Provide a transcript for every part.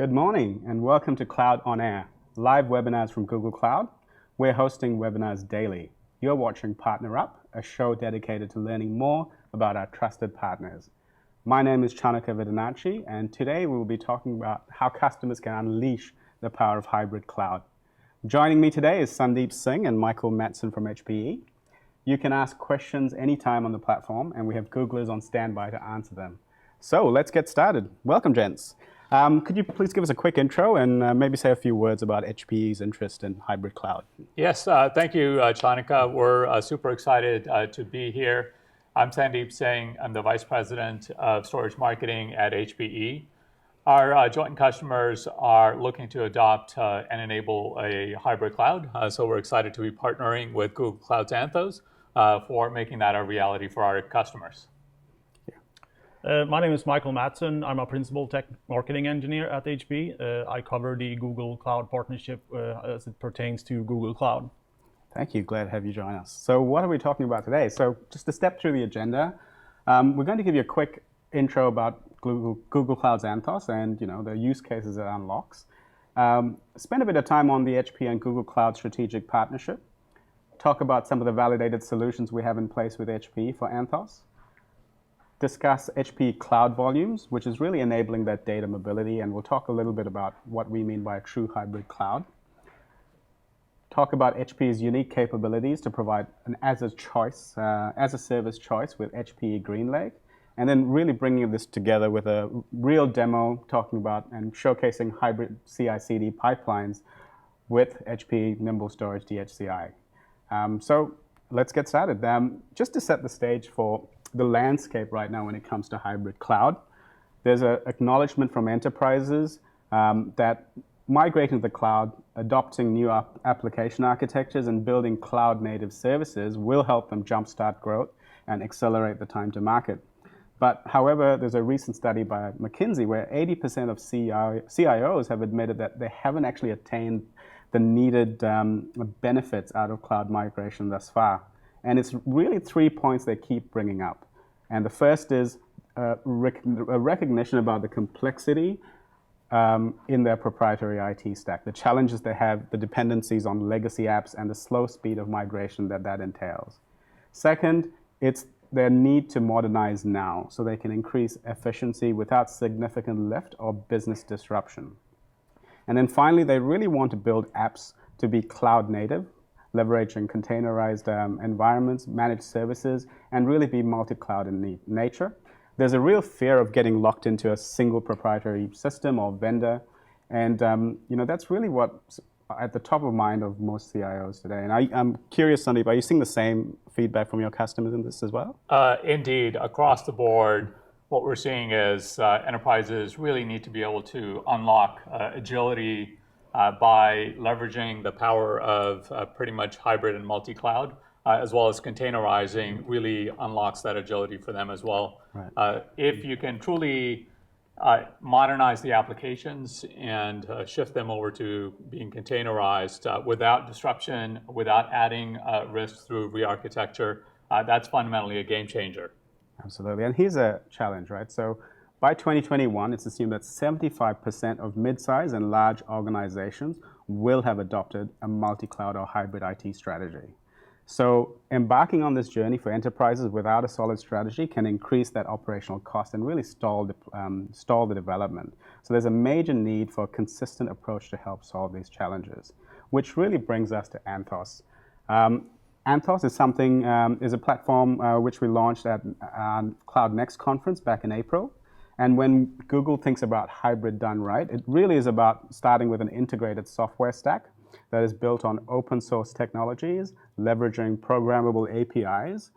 Good morning and welcome to Cloud on Air, live webinars from Google Cloud. We're hosting webinars daily. You're watching Partner Up, a show dedicated to learning more about our trusted partners. My name is Chanaka Vidanachi, and today we will be talking about how customers can unleash the power of hybrid cloud. Joining me today is Sandeep Singh and Michael Matson from HPE. You can ask questions anytime on the platform, and we have Googlers on standby to answer them. So let's get started. Welcome, gents. Could you please give us a quick intro and maybe say a few words about HPE's interest in hybrid cloud? Yes, thank you, Chanaka. We're super excited to be here. I'm Sandeep Singh. I'm the Vice President of Storage Marketing at HPE. Our joint customers are looking to adopt and enable a hybrid cloud, so we're excited to be partnering with Google Cloud's Anthos for making that a reality for our customers. My name is Michael Matson. I'm a Principal Tech Marketing Engineer at HPE. I cover the Google Cloud partnership as it pertains to Google Cloud. Thank you. Glad to have you join us. So what are we talking about today? So just to step through the agenda, we're going to give you a quick intro about Google Cloud's Anthos and the use cases it unlocks. Spend a bit of time on the HPE and Google Cloud strategic partnership. Talk about some of the validated solutions we have in place with HPE for Anthos. Discuss HPE Cloud Volumes, which is really enabling that data mobility, and we'll talk a little bit about what we mean by a true hybrid cloud. Talk about HPE's unique capabilities to provide an as-a-service choice with HPE GreenLake, and then really bringing this together with a real demo, talking about and showcasing hybrid CI/CD pipelines with HPE Nimble Storage DHCI. So let's get started. Just to set the stage for the landscape right now when it comes to hybrid cloud, there's an acknowledgement from enterprises that migrating to the cloud, adopting new application architectures, and building cloud-native services will help them jumpstart growth and accelerate the time to market. But however, there's a recent study by McKinsey where 80% of CIOs have admitted that they haven't actually attained the needed benefits out of cloud migration thus far. And it's really 3 points they keep bringing up. And the first is a recognition about the complexity in their proprietary IT stack, the challenges they have, the dependencies on legacy apps, and the slow speed of migration that entails. Second, it's their need to modernize now so they can increase efficiency without significant lift or business disruption. And then finally, they really want to build apps to be cloud native, leveraging containerized environments, managed services, and really be multi-cloud in nature. There's a real fear of getting locked into a single proprietary system or vendor, and that's really what's at the top of mind of most CIOs today. And I'm curious, Sandeep, are you seeing the same feedback from your customers in this as well? Indeed, across the board, what we're seeing is enterprises really need to be able to unlock agility by leveraging the power of pretty much hybrid and multi-cloud, as well as containerizing really unlocks that agility for them as well. Right. If you can truly modernize the applications and shift them over to being containerized without disruption, without adding risks through re-architecture, that's fundamentally a game changer. Absolutely, and here's a challenge, right? So by 2021, it's assumed that 75% of mid-size and large organizations will have adopted a multi-cloud or hybrid IT strategy. So embarking on this journey for enterprises without a solid strategy can increase that operational cost and really stall the development. So there's a major need for a consistent approach to help solve these challenges, which really brings us to Anthos. Anthos is a platform which we launched at Cloud Next conference back in April. And when Google thinks about hybrid done right, it really is about starting with an integrated software stack that is built on open source technologies, leveraging programmable APIs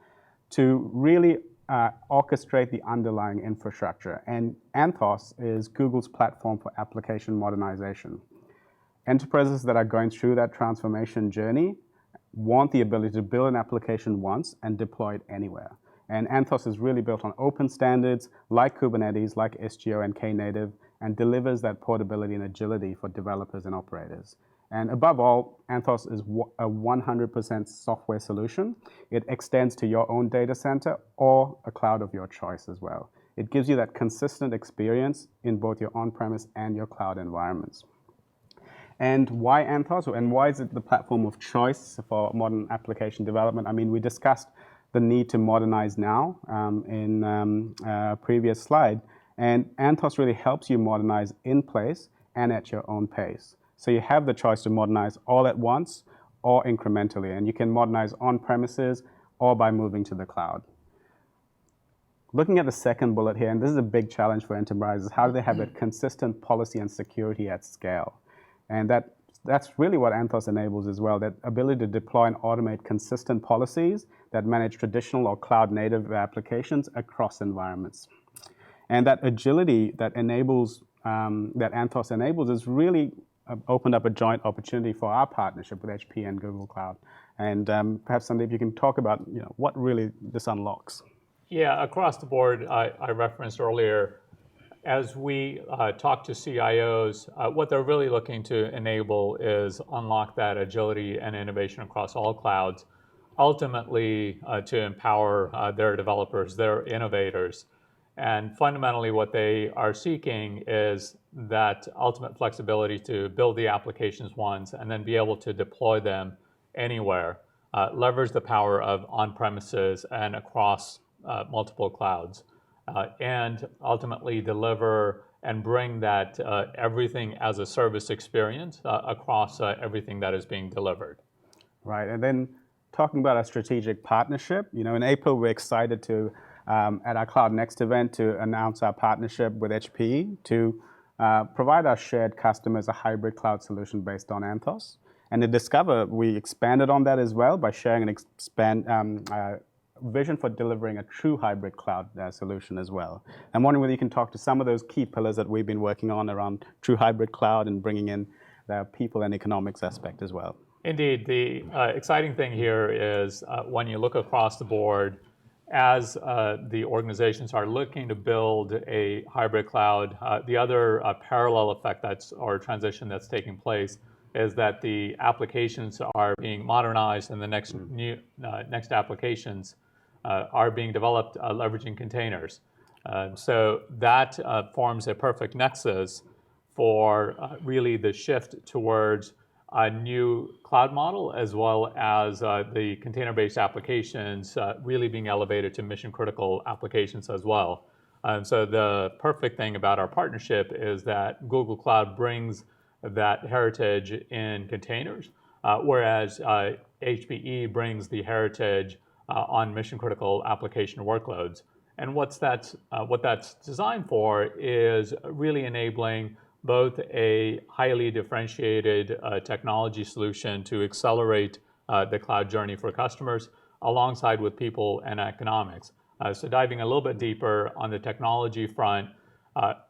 to really orchestrate the underlying infrastructure. And Anthos is Google's platform for application modernization. Enterprises that are going through that transformation journey want the ability to build an application once and deploy it anywhere. And Anthos is really built on open standards like Kubernetes, like Istio and Knative, and delivers that portability and agility for developers and operators. And above all, Anthos is a 100% software solution. It extends to your own data center or a cloud of your choice as well. It gives you that consistent experience in both your on-premise and your cloud environments. And why Anthos? And why is it the platform of choice for modern application development? I mean, we discussed the need to modernize now in a previous slide. And Anthos really helps you modernize in place and at your own pace. So you have the choice to modernize all at once or incrementally. And you can modernize on premises or by moving to the cloud. Looking at the second bullet here, and this is a big challenge for enterprises, how do they have that consistent policy and security at scale? And that's really what Anthos enables as well, that ability to deploy and automate consistent policies that manage traditional or cloud-native applications across environments. And that agility that enables, that Anthos enables is really opened up a joint opportunity for our partnership with HP and Google Cloud. And perhaps, Sandeep, you can talk about what really this unlocks. Yeah, across the board, I referenced earlier, as we talk to CIOs, what they're really looking to enable is unlock that agility and innovation across all clouds, ultimately to empower their developers, their innovators. And fundamentally, what they are seeking is that ultimate flexibility to build the applications once and then be able to deploy them anywhere, leverage the power of on-premises and across multiple clouds. And ultimately deliver and bring that everything as a service experience across everything that is being delivered. Right, and then talking about our strategic partnership, in April we're excited to, at our Cloud Next event, to announce our partnership with HP to provide our shared customers a hybrid cloud solution based on Anthos. And at Discover, we expanded on that as well by sharing an vision for delivering a true hybrid cloud solution as well. I'm wondering whether you can talk to some of those key pillars that we've been working on around true hybrid cloud and bringing in the people and economics aspect as well. Indeed, the exciting thing here is when you look across the board, as the organizations are looking to build a hybrid cloud, the other parallel effect or transition that's taking place is that the applications are being modernized and the next applications are being developed leveraging containers. So that forms a perfect nexus for really the shift towards a new cloud model, as well as the container-based applications really being elevated to mission-critical applications as well. So the perfect thing about our partnership is that Google Cloud brings that heritage in containers, whereas HPE brings the heritage on mission-critical application workloads. And what that's designed for is really enabling both a highly differentiated technology solution to accelerate the cloud journey for customers, alongside with people and economics. So diving a little bit deeper on the technology front,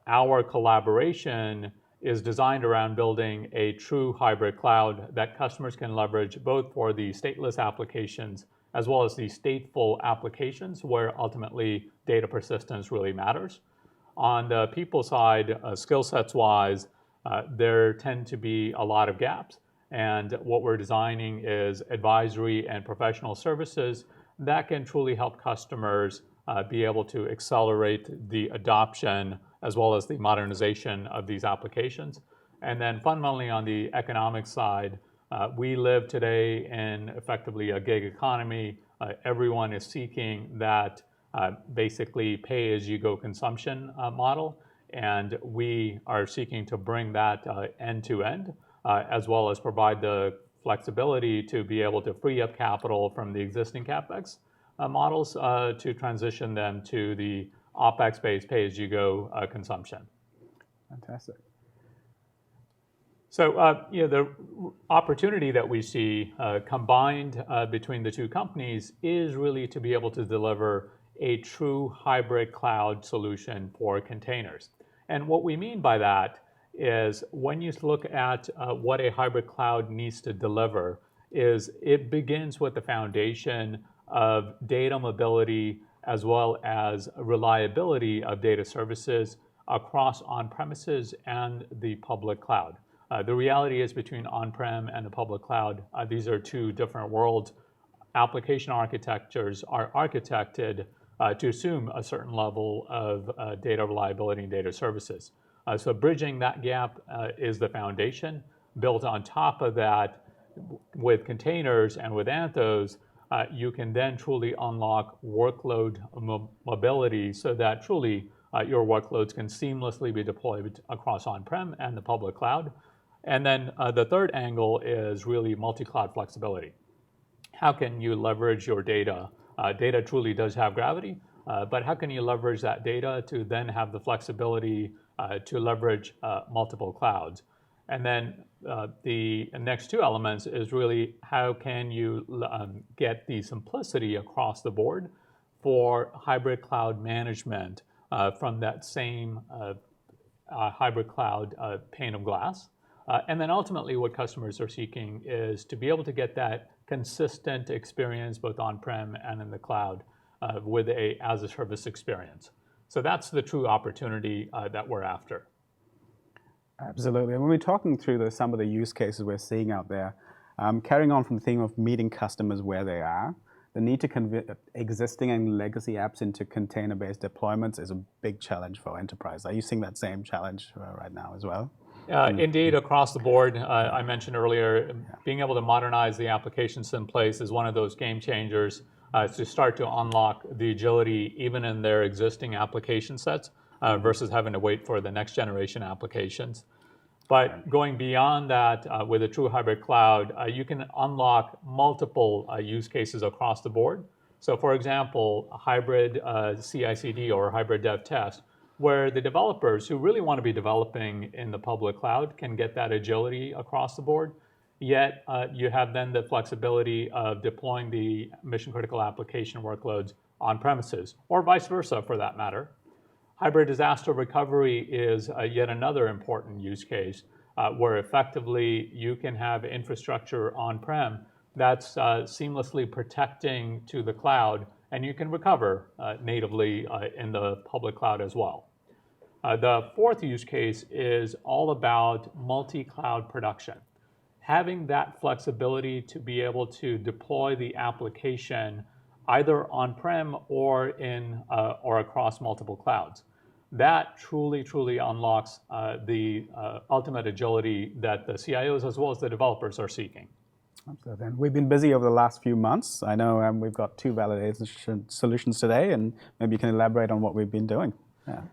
our collaboration is designed around building a true hybrid cloud that customers can leverage both for the stateless applications as well as the stateful applications where ultimately data persistence really matters. On the people side, skill sets wise, there tend to be a lot of gaps. And what we're designing is advisory and professional services that can truly help customers be able to accelerate the adoption as well as the modernization of these applications. And then fundamentally on the economic side, we live today in effectively a gig economy. Everyone is seeking that basically pay-as-you-go consumption model, and we are seeking to bring that end-to-end, as well as provide the flexibility to be able to free up capital from the existing CapEx models to transition them to the OpEx-based pay-as-you-go consumption. Fantastic. So the opportunity that we see combined between the two companies is really to be able to deliver a true hybrid cloud solution for containers. And what we mean by that is when you look at what a hybrid cloud needs to deliver, is it begins with the foundation of data mobility as well as reliability of data services across on-premises and the public cloud. The reality is between on-prem and the public cloud, these are two different worlds. Application architectures are architected to assume a certain level of data reliability and data services. So bridging that gap is the foundation. Built on top of that, with containers and with Anthos, you can then truly unlock workload mobility so that truly your workloads can seamlessly be deployed across on-prem and the public cloud. And then the third angle is really multi-cloud flexibility. How can you leverage your data? Data truly does have gravity, but how can you leverage that data to then have the flexibility to leverage multiple clouds? And then the next two elements is really how can you get the simplicity across the board for hybrid cloud management from that same hybrid cloud pane of glass. And then ultimately what customers are seeking is to be able to get that consistent experience both on-prem and in the cloud with a as-a-service experience. So that's the true opportunity that we're after. Absolutely. And when we're talking through some of the use cases we're seeing out there, carrying on from the theme of meeting customers where they are, the need to convert existing and legacy apps into container-based deployments is a big challenge for enterprise. Are you seeing that same challenge right now as well? Indeed, across the board. I mentioned earlier, being able to modernize the applications in place is one of those game changers to start to unlock the agility even in their existing application sets versus having to wait for the next generation applications. But going beyond that, with a true hybrid cloud, you can unlock multiple use cases across the board. So for example, a hybrid CI/CD or hybrid dev test, where the developers who really want to be developing in the public cloud can get that agility across the board, yet you have then the flexibility of deploying the mission critical application workloads on premises, or vice versa for that matter. Hybrid disaster recovery is yet another important use case where effectively you can have infrastructure on-prem that's seamlessly protecting to the cloud, and you can recover natively in the public cloud as well. The fourth use case is all about multi-cloud production. Having that flexibility to be able to deploy the application either on-prem or or across multiple clouds. That truly unlocks the ultimate agility that the CIOs as well as the developers are seeking. Absolutely. And we've been busy over the last few months. I know we've got 2 validated solutions today, and maybe you can elaborate on what we've been doing.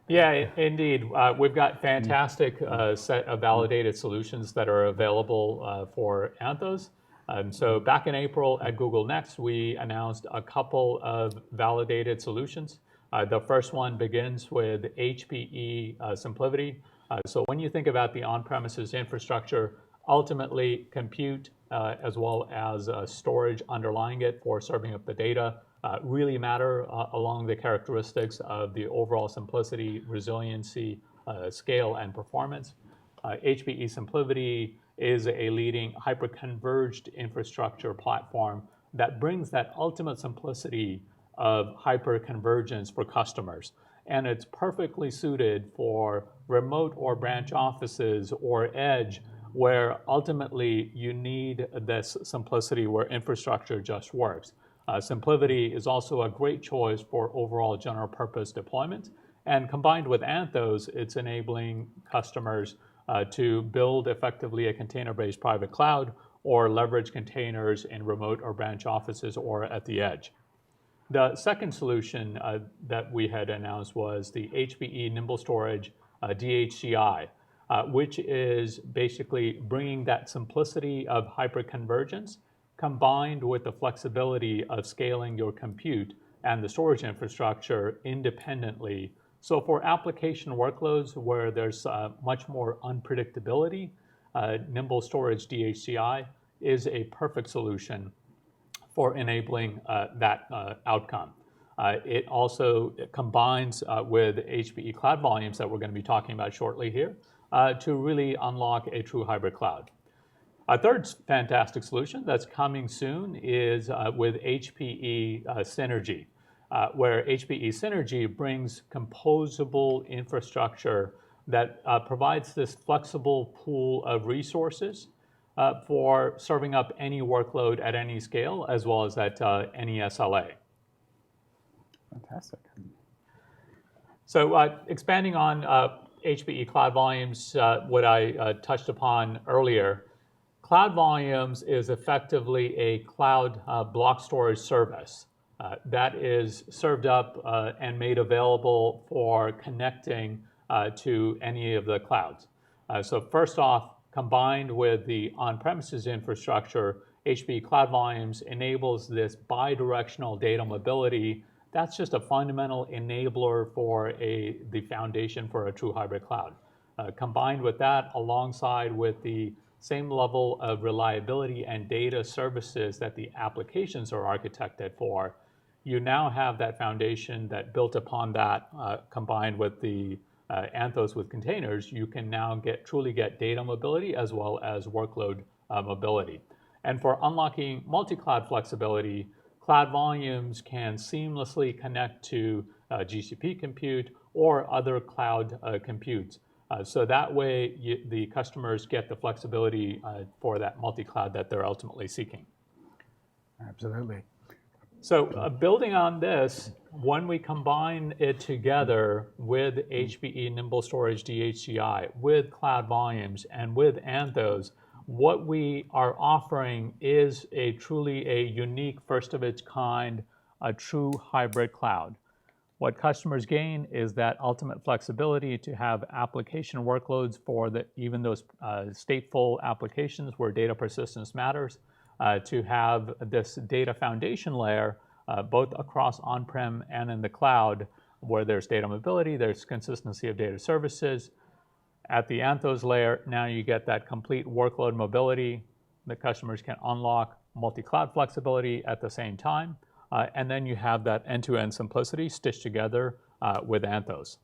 Yeah, indeed. We've got fantastic set of validated solutions that are available for Anthos. So back in April at Google Next, we announced a couple of validated solutions. The first one begins with HPE SimpliVity. So when you think about the on-premises infrastructure, ultimately compute as well as storage underlying it for serving up the data really matter along the characteristics of the overall simplicity, resiliency, scale, and performance. HPE SimpliVity is a leading hyper-converged infrastructure platform that brings that ultimate simplicity of hyper-convergence for customers. And it's perfectly suited for remote or branch offices or edge, where ultimately you need this simplicity where infrastructure just works. SimpliVity is also a great choice for overall general purpose deployment. And combined with Anthos, it's enabling customers to build effectively a container-based private cloud or leverage containers in remote or branch offices or at the edge. The second solution that we had announced was the HPE Nimble Storage DHCI, which is basically bringing that simplicity of hyperconvergence combined with the flexibility of scaling your compute and the storage infrastructure independently. So for application workloads where there's much more unpredictability, Nimble Storage DHCI is a perfect solution for enabling that outcome. It also combines with HPE Cloud Volumes that we're going to be talking about shortly here to really unlock a true hybrid cloud. A third fantastic solution that's coming soon is with HPE Synergy, where HPE Synergy brings composable infrastructure that provides this flexible pool of resources for serving up any workload at any scale, as well as at any SLA. Fantastic. So expanding on HPE Cloud Volumes, what I touched upon earlier, Cloud Volumes is effectively a cloud block storage service that is served up and made available for connecting to any of the clouds. So first off, combined with the on-premises infrastructure, HPE Cloud Volumes enables this bi-directional data mobility. That's just a fundamental enabler for the foundation for a true hybrid cloud. Combined with that, alongside with the same level of reliability and data services that the applications are architected for, you now have that foundation that built upon that, combined with the Anthos with containers, you can now truly get data mobility as well as workload mobility. And for unlocking multi-cloud flexibility, Cloud Volumes can seamlessly connect to GCP compute or other cloud computes. So that way, the customers get the flexibility for that multi-cloud that they're ultimately seeking. Absolutely. So building on this, when we combine it together with HPE Nimble Storage DHCI, with Cloud Volumes, and with Anthos, what we are offering is truly a unique, first of its kind, a true hybrid cloud. What customers gain is that ultimate flexibility to have application workloads for even those stateful applications where data persistence matters, to have this data foundation layer both across on-prem and in the cloud, where there's data mobility, there's consistency of data services. At the Anthos layer, now you get that complete workload mobility. The customers can unlock multi-cloud flexibility at the same time. And then you have that end-to-end simplicity stitched together with Anthos.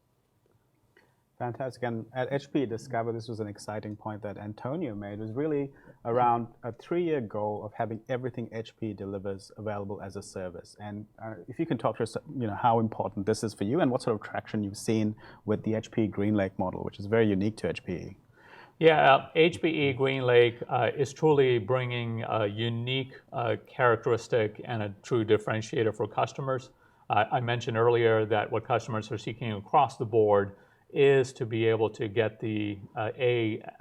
Fantastic. And at HPE Discover, this was an exciting point that Antonio made, was really around a 3-year goal of having everything HPE delivers available as a service. And if you can talk to us, how important this is for you and what sort of traction you've seen with the HPE GreenLake model, which is very unique to HPE. Yeah, HPE GreenLake is truly bringing a unique characteristic and a true differentiator for customers. I mentioned earlier that what customers are seeking across the board is to be able to get the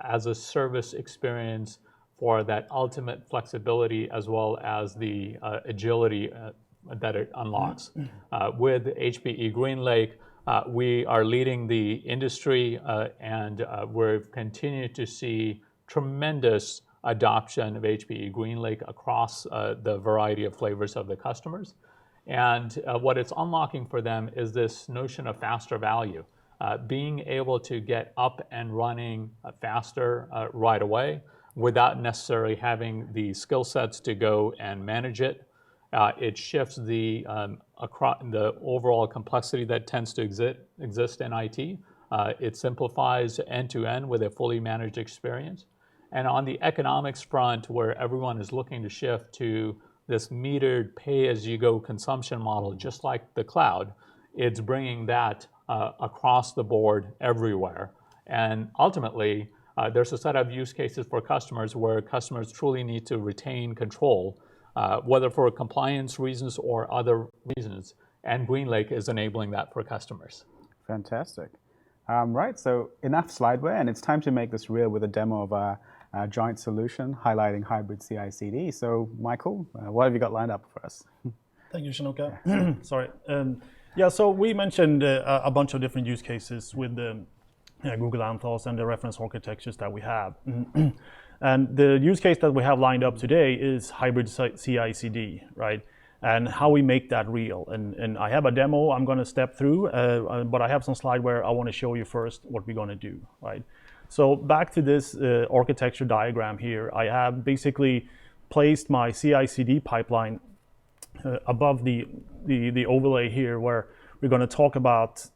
as a service experience for that ultimate flexibility as well as the agility that it unlocks. With HPE GreenLake, we are leading the industry and we've continued to see tremendous adoption of HPE GreenLake across the variety of flavors of the customers. And what it's unlocking for them is this notion of faster value. Being able to get up and running faster right away without necessarily having the skill sets to go and manage it. It shifts the overall complexity that tends to exist in IT. It simplifies end-to-end with a fully managed experience. And on the economics front, where everyone is looking to shift to this metered pay-as-you-go consumption model, just like the cloud, it's bringing that across the board everywhere. And ultimately, there's a set of use cases for customers where customers truly need to retain control, whether for compliance reasons or other reasons. And GreenLake is enabling that for customers. Fantastic. Right, so enough slideware, and it's time to make this real with a demo of our joint solution highlighting hybrid CI/CD. So, Michael, what have you got lined up for us? Thank you, Shanoka. Sorry. Yeah, so we mentioned a bunch of different use cases with the Google Anthos and the reference architectures that we have. And the use case that we have lined up today is hybrid CI/CD, right? And how we make that real. And I have a demo I'm going to step through, but I have some slide where I want to show you first what we're going to do, right? So back to this architecture diagram here, I have basically placed my CI/CD pipeline above the overlay here, where we're going to talk about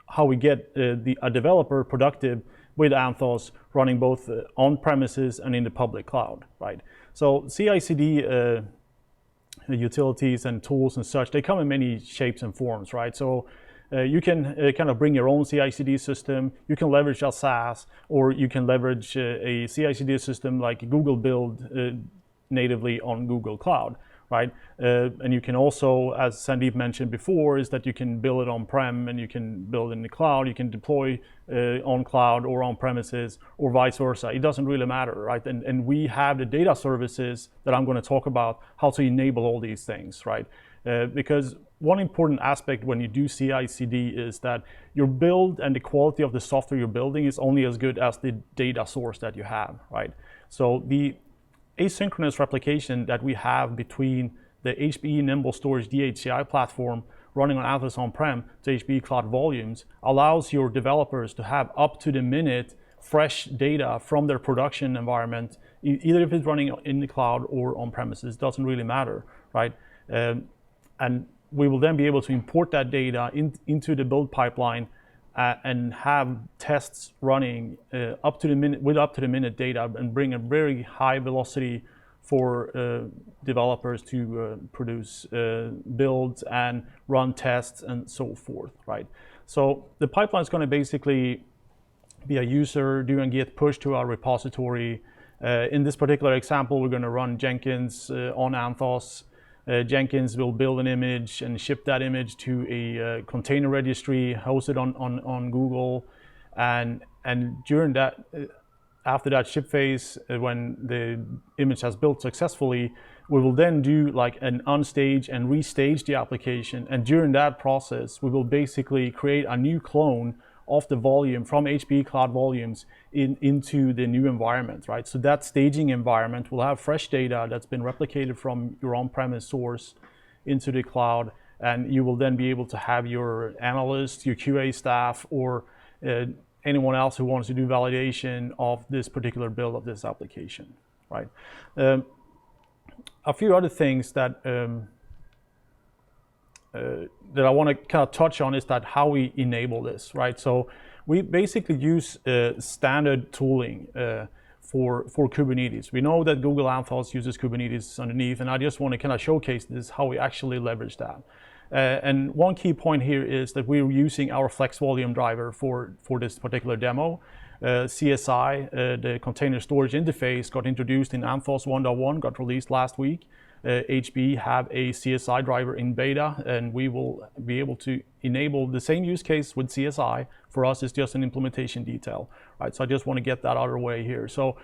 how we get a developer productive with Anthos running both on-premises and in the public cloud, right? So CI/CD utilities and tools and such, they come in many shapes and forms, right? So you can kind of bring your own CI/CD system. You can leverage a SaaS, or you can leverage a CI/CD system like Google build natively on Google Cloud. right? And you can also, as Sandeep mentioned before, is that you can build it on-prem and you can build it in the cloud. You can deploy on cloud or on premises or vice versa. It doesn't really matter, right? And we have the data services that I'm going to talk about how to enable all these things, right? Because one important aspect when you do CI/CD is that your build and the quality of the software you're building is only as good as the data source that you have, right? So the asynchronous replication that we have between the HPE Nimble Storage DHCI platform running on Anthos on-prem to HPE Cloud Volumes allows your developers to have up-to-the-minute fresh data from their production environment, either if it's running in the cloud or on premises, doesn't really matter, right? And we will then be able to import that data into the build pipeline and have tests running up to the minute data and bring a very high velocity for developers to produce builds and run tests and so forth, right? So the pipeline is going to basically be a user do and git push to our repository. In this particular example, we're going to run Jenkins on Anthos. Jenkins will build an image and ship that image to a container registry hosted on Google, and during that, after that ship phase, when the image has built successfully, we will then do like an unstage and restage the application, and during that process, we will basically create a new clone of the volume from HPE Cloud Volumes into the new environment, right? So that staging environment will have fresh data that's been replicated from your on-premise source into the cloud, and you will then be able to have your analysts, your QA staff, or anyone else who wants to do validation of this particular build of this application, right? A few other things that that I want to kind of touch on is that how we enable this, right? So we basically use standard tooling for Kubernetes. We know that Google Anthos uses Kubernetes underneath, and I just want to kind of showcase this, how we actually leverage that. And one key point here is that we're using our Flex Volume driver for this particular demo. CSI, the container storage interface, got introduced in Anthos 1.1, got released last week. HPE have a CSI driver in beta, and we will be able to enable the same use case with CSI. For us, it's just an implementation detail, right? So I just want to get that out of the way here. So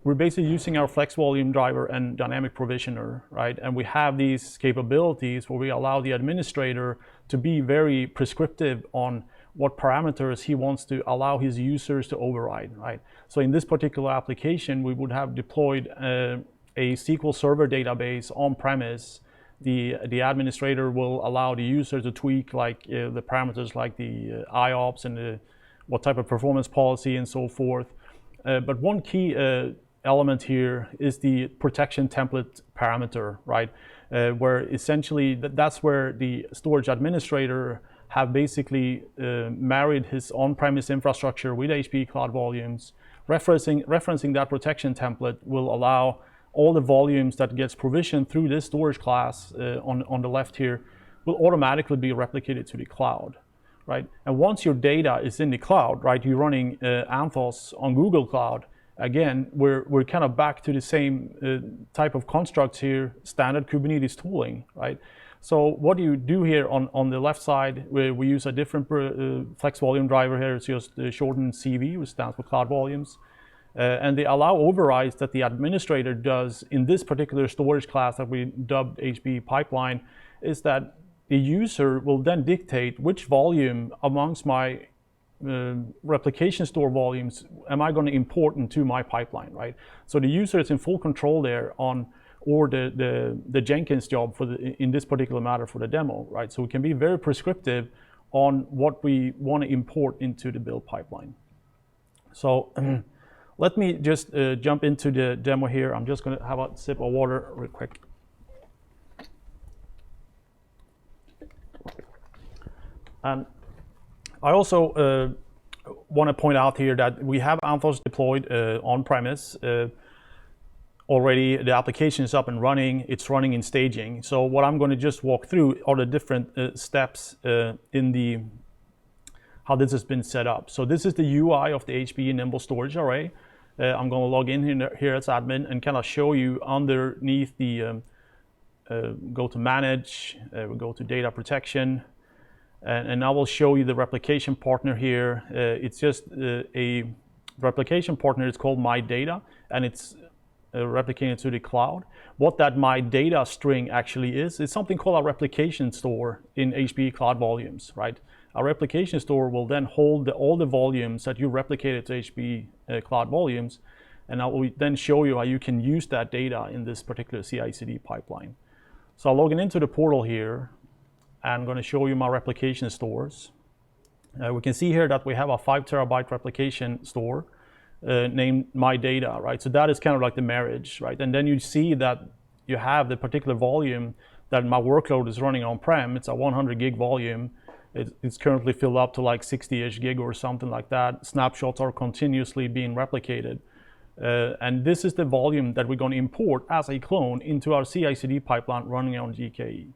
we're basically using our Flex Volume driver and dynamic provisioner, right? And we have these capabilities where we allow the administrator to be very prescriptive on what parameters he wants to allow his users to override, right? So in this particular application, we would have deployed a SQL Server database on premise. The administrator will allow the user to tweak like the parameters like the IOPS and what type of performance policy and so forth. But one key element here is the protection template parameter, right? Where essentially that's where the storage administrator have basically married his on-premise infrastructure with HPE Cloud Volumes. Referencing that protection template will allow all the volumes that gets provisioned through this storage class on the left here will automatically be replicated to the cloud, right? And once your data is in the cloud, right, you're running Anthos on Google Cloud, again, we're kind of back to the same type of constructs here, standard Kubernetes tooling, right? So what you do here on the left side, we use a different Flex Volume driver here. It's just shortened CV, which stands for Cloud Volumes. And they allow overrides that the administrator does in this particular storage class that we dubbed HPE pipeline, is that the user will then dictate which volume amongst my replication store volumes am I going to import into my pipeline, right? So the user is in full control there on, or the Jenkins job for in this particular matter for the demo, right? So we can be very prescriptive on what we want to import into the build pipeline. So let me just jump into the demo here. I'm just going to have a sip of water real quick. And I also want to point out here that we have Anthos deployed on-premise. Already the application is up and running. It's running in staging. So what I'm going to just walk through are the different steps in how this has been set up. So this is the UI of the HPE Nimble Storage Array. I'm going to log in here as admin and kind of show you underneath the go to manage, we go to data protection, and I will show you the replication partner here. It's just a replication partner. It's called My Data, and it's replicated to the cloud. What that My Data string actually is something called a replication store in HPE Cloud Volumes, right? A replication store will then hold all the volumes that you replicated to HPE Cloud Volumes, and I will then show you how you can use that data in this particular CI/CD pipeline. So I'm logging into the portal here. I'm going to show you my replication stores. We can see here that we have a 5 terabyte replication store named My Data, right? So that is kind of like the marriage, right? And then you see that you have the particular volume that my workload is running on-prem. It's a 100 gig volume. It's currently filled up to like 60-ish gig or something like that. Snapshots are continuously being replicated. And this is the volume that we're going to import as a clone into our CI/CD pipeline running on GKE.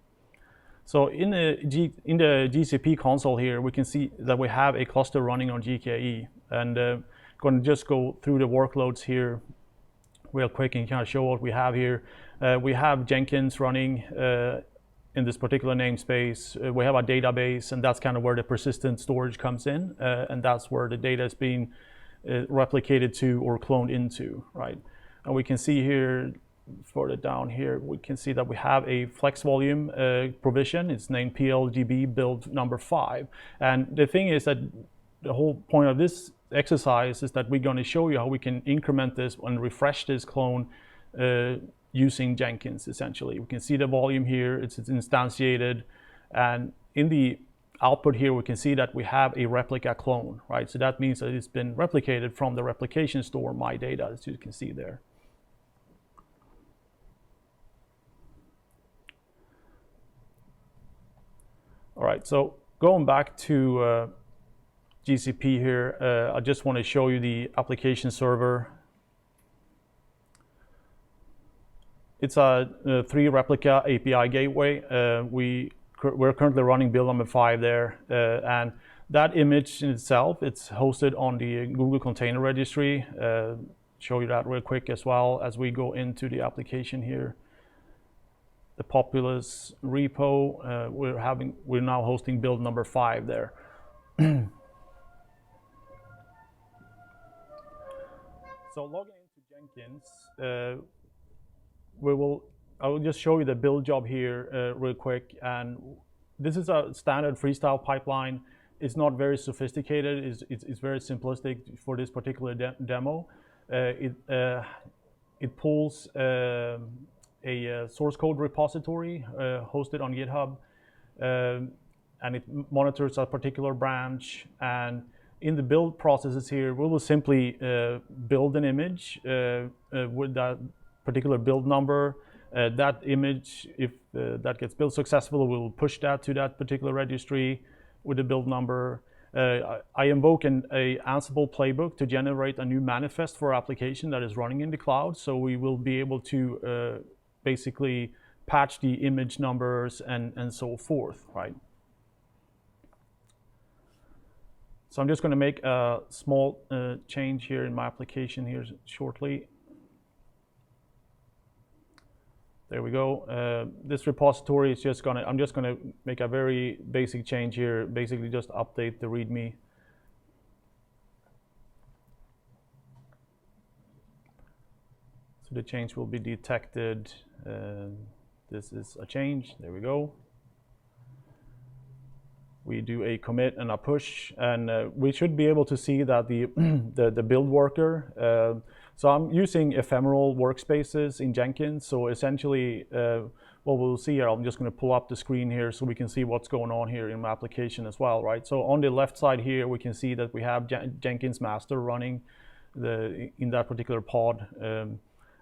So in the GCP console here, we can see that we have a cluster running on GKE. And going to just go through the workloads here real quick and kind of show what we have here. We have Jenkins running in this particular namespace. We have a database, and that's kind of where the persistent storage comes in. And that's where the data is being replicated to or cloned into, right? And we can see here, further down here, we can see that we have a flex volume provision. It's named PLGB build number 5. And the thing is that the whole point of this exercise is that we're going to show you how we can increment this and refresh this clone using Jenkins, essentially. We can see the volume here, it's instantiated, and in the output here we can see that we have a replica clone, right? So that means that it's been replicated from the replication store My Data, as you can see there. All right, so going back to GCP here, I just want to show you the application server. It's a 3 replica API gateway. We're currently running build number 5 there, and that image in itself, it's hosted on the Google Container Registry. Show you that real quick as well as we go into the application here. The Populous repo, we're now hosting build number 5 there. So logging into Jenkins, I will just show you the build job here real quick. And this is a standard freestyle pipeline. It's not very sophisticated. It's very simplistic for this particular demo. It pulls a source code repository hosted on GitHub, and it monitors a particular branch. And in the build processes here, we will simply build an image with that particular build number. That image, if that gets built successfully, we'll push that to that particular registry with the build number. I invoke a Ansible playbook to generate a new manifest for our application that is running in the cloud. So we will be able to basically patch the image numbers and so forth, right? So I'm just going to make a small change here in my application here shortly. There we go. This repository is just I'm just gonna make a very basic change here. Basically just update the README. So the change will be detected. This is a change. There we go. We do a commit and a push, and we should be able to see that the build worker. So I'm using ephemeral workspaces in Jenkins. So essentially, what we'll see here, I'm just going to pull up the screen here so we can see what's going on here in my application as well, right? So on the left side here, we can see that we have Jenkins master running in that particular pod.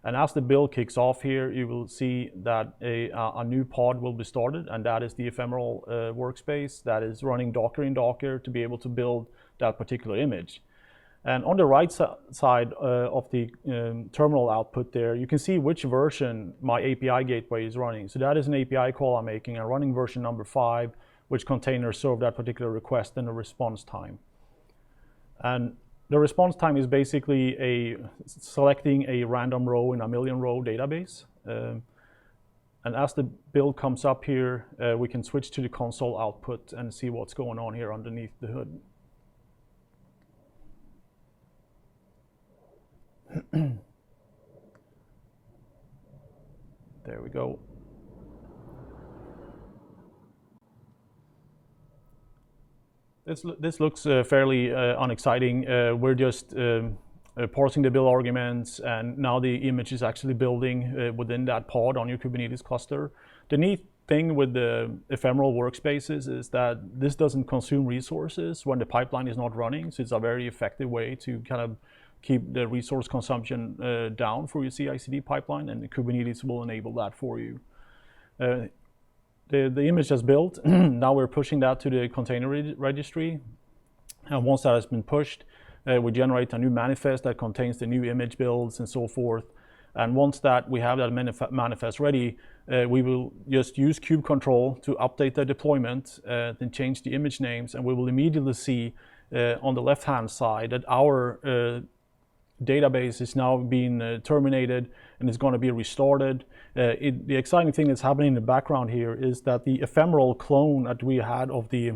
And as the build kicks off here, you will see that a new pod will be started, and that is the ephemeral workspace that is running Docker in Docker to be able to build that particular image. And on the right side of the terminal output there, you can see which version my API gateway is running. So that is an API call I'm making. I'm running version number 5, which container served that particular request and the response time. And the response time is basically selecting a random row in a million row database. And as the build comes up here, we can switch to the console output and see what's going on here underneath the hood. There we go. This looks fairly unexciting. We're just parsing the build arguments, and now the image is actually building within that pod on your Kubernetes cluster. The neat thing with the ephemeral workspaces is that this doesn't consume resources when the pipeline is not running, so it's a very effective way to kind of keep the resource consumption down for your CI/CD pipeline, and Kubernetes will enable that for you. The image is built. Now we're pushing that to the container registry. And once that has been pushed, we generate a new manifest that contains the new image builds and so forth. And once that we have that manifest ready, we will just use kube control to update the deployment, then change the image names, and we will immediately see on the left-hand side that our database is now being terminated and is going to be restarted. The exciting thing that's happening in the background here is that the ephemeral clone that we had of the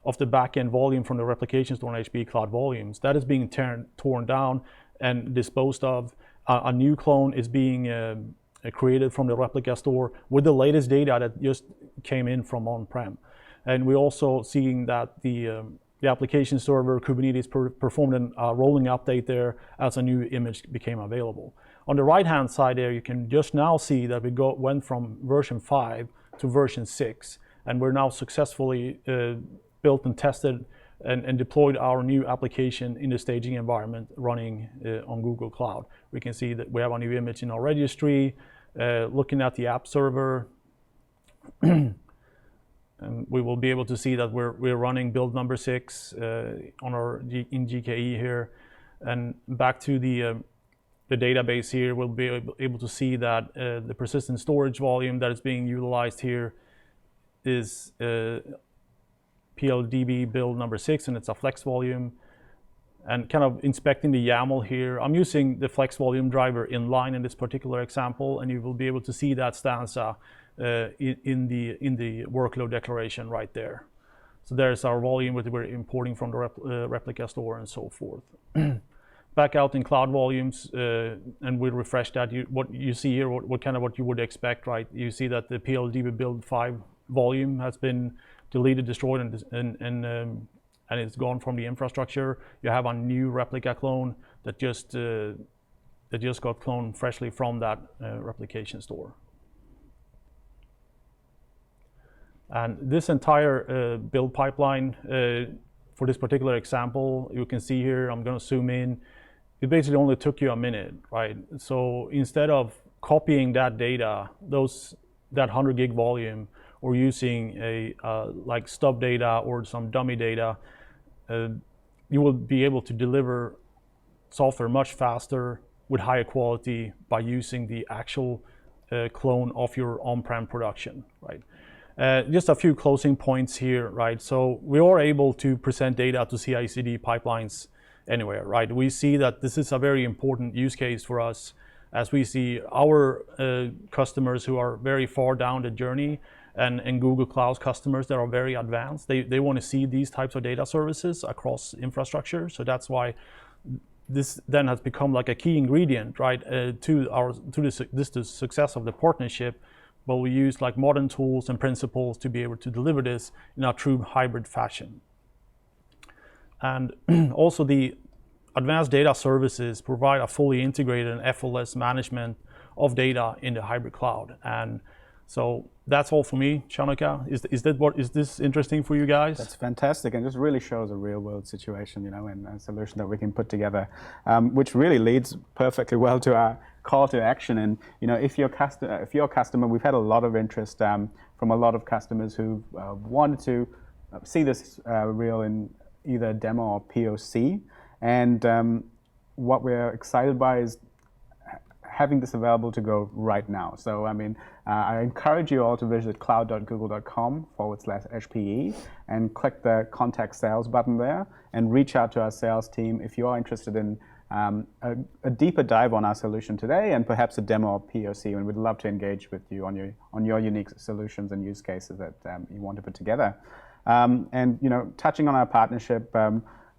of the backend volume from the replication store on HPE Cloud Volumes, that is being torn down and disposed of. A new clone is being created from the replica store with the latest data that just came in from on-prem. And we're also seeing that the application server Kubernetes performed a rolling update there as a new image became available. On the right-hand side there, you can just now see that we went from version 5 to version 6, and we're now successfully built and tested and deployed our new application in the staging environment running on Google Cloud. We can see that we have a new image in our registry, looking at the app server. And we will be able to see that we're running build number 6 in GKE here. And back to the database here, we'll be able to see that the persistent storage volume that is being utilized here is PLDB build number 6, and it's a flex volume. And kind of inspecting the YAML here, I'm using the flex volume driver inline in this particular example, and you will be able to see that stanza in the workload declaration right there. So there's our volume that we're importing from the replica store and so forth. Back out in Cloud Volumes, and we refresh that. What you see here, what you would expect, right? You see that the PLDB build 5 volume has been deleted, destroyed, and it's gone from the infrastructure. You have a new replica clone that just got cloned freshly from that replication store. And this entire build pipeline, for this particular example, you can see here, I'm going to zoom in. It basically only took you a minute, right? So instead of copying that data, that 100 gig volume, or using like stub data or some dummy data, you will be able to deliver software much faster with higher quality by using the actual clone of your on-prem production, right? Just a few closing points here, right? So we are able to present data to CI/CD pipelines anywhere, right? We see that this is a very important use case for us, as we see our customers who are very far down the journey, and Google Cloud's customers that are very advanced. They want to see these types of data services across infrastructure. So that's why this then has become like a key ingredient, right, to the success of the partnership. But we use like modern tools and principles to be able to deliver this in a true hybrid fashion. And also the advanced data services provide a fully integrated and effortless management of data in the hybrid cloud. And so that's all for me, Shanika. Is this interesting for you guys? That's fantastic, and just really shows a real-world situation, and a solution that we can put together, which really leads perfectly well to our call to action. And if you're a customer, we've had a lot of interest from a lot of customers who wanted to see this real in either demo or POC. And what we're excited by is having this available to go right now. So, I encourage you all to visit cloud.google.com/HPE and click the contact sales button there and reach out to our sales team if you are interested in a deeper dive on our solution today and perhaps a demo or POC, and we'd love to engage with you on your unique solutions and use cases that you want to put together. And touching on our partnership,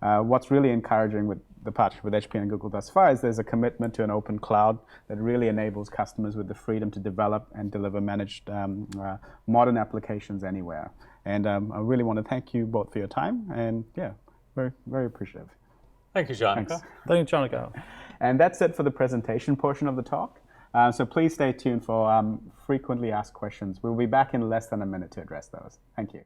what's really encouraging with the partnership with HP and Google thus far is there's a commitment to an open cloud that really enables customers with the freedom to develop and deliver managed modern applications anywhere. And I really want to thank you both for your time, and yeah, very, very appreciative. Thank you, Janika. Thanks. Thank you, Janika. And that's it for the presentation portion of the talk. So please stay tuned for frequently asked questions. We'll be back in less than a minute to address those. Thank you.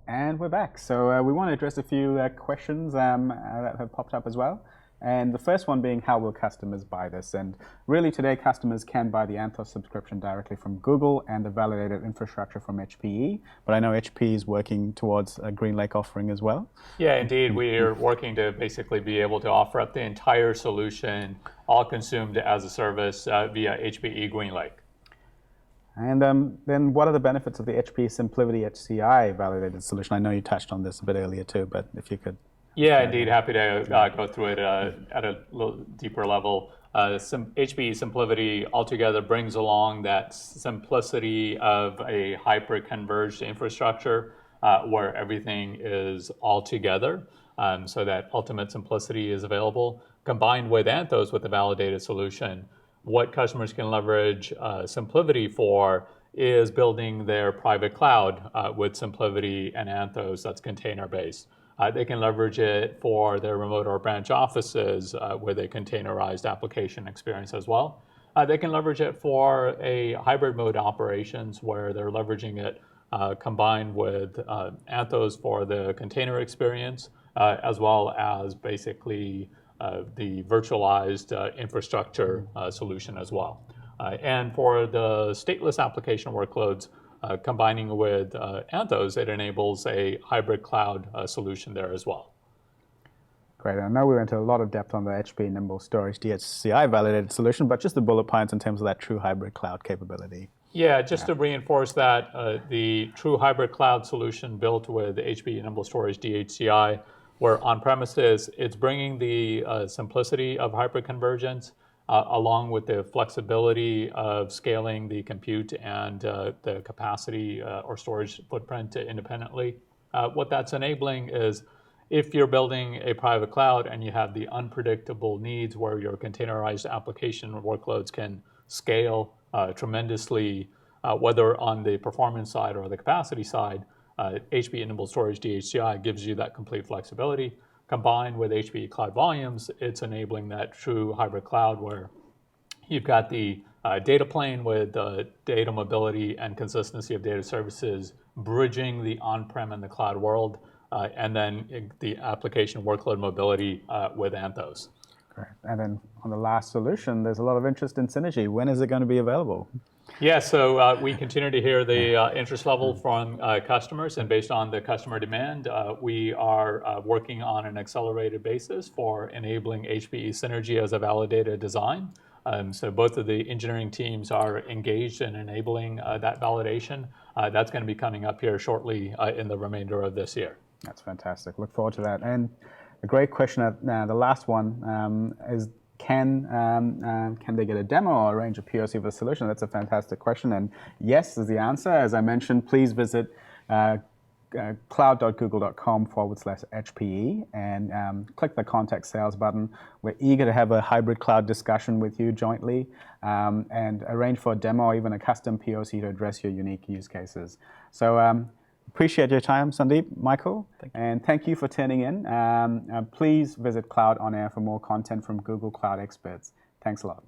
And we're back. So we want to address a few questions that have popped up as well. And the first one being, how will customers buy this? And really today, customers can buy the Anthos subscription directly from Google and the validated infrastructure from HPE. But I know HPE is working towards a GreenLake offering as well. Yeah, indeed. We're working to basically be able to offer up the entire solution, all consumed as a service via HPE GreenLake. And then what are the benefits of the HPE SimpliVity HCI validated solution? I know you touched on this a bit earlier too, but if you could. Yeah, indeed. Happy to go through it at a little deeper level. HPE SimpliVity altogether brings along that simplicity of a hyper-converged infrastructure where everything is all together, so that ultimate simplicity is available. Combined with Anthos with the validated solution, what customers can leverage SimpliVity for is building their private cloud with SimpliVity and Anthos that's container-based. They can leverage it for their remote or branch offices with a containerized application experience as well. They can leverage it for a hybrid mode operations where they're leveraging it combined with Anthos for the container experience, as well as basically the virtualized infrastructure solution as well. And for the stateless application workloads, combining with Anthos, it enables a hybrid cloud solution there as well. Great. I know we went into a lot of depth on the HP Nimble Storage DHCI validated solution, but just the bullet points in terms of that true hybrid cloud capability. Yeah, just to reinforce that, the true hybrid cloud solution built with HP Nimble Storage DHCI, where on-premises, it's bringing the simplicity of hybrid convergence along with the flexibility of scaling the compute and the capacity or storage footprint independently. What that's enabling is if you're building a private cloud and you have the unpredictable needs where your containerized application workloads can scale tremendously, whether on the performance side or the capacity side, HP Nimble Storage DHCI gives you that complete flexibility. Combined with HPE Cloud Volumes, it's enabling that true hybrid cloud where you've got the data plane with data mobility and consistency of data services, bridging the on-prem and the cloud world and then the application workload mobility with Anthos. Great. And then on the last solution, there's a lot of interest in Synergy. When is it going to be available? Yeah, so we continue to hear the interest level from customers, and based on the customer demand, we are working on an accelerated basis for enabling HPE Synergy as a validated design. So both of the engineering teams are engaged in enabling that validation. That's going to be coming up here shortly in the remainder of this year. That's fantastic. Look forward to that. And a great question, the last one, is can they get a demo or arrange a POC of the solution? That's a fantastic question. And yes is the answer. As I mentioned, please visit cloud.google.com/HPE and click the Contact Sales button. We're eager to have a hybrid cloud discussion with you jointly and arrange for a demo or even a custom POC to address your unique use cases. So appreciate your time, Sandeep, Michael, and thank you for tuning in. Please visit Cloud OnAir for more content from Google Cloud experts. Thanks a lot.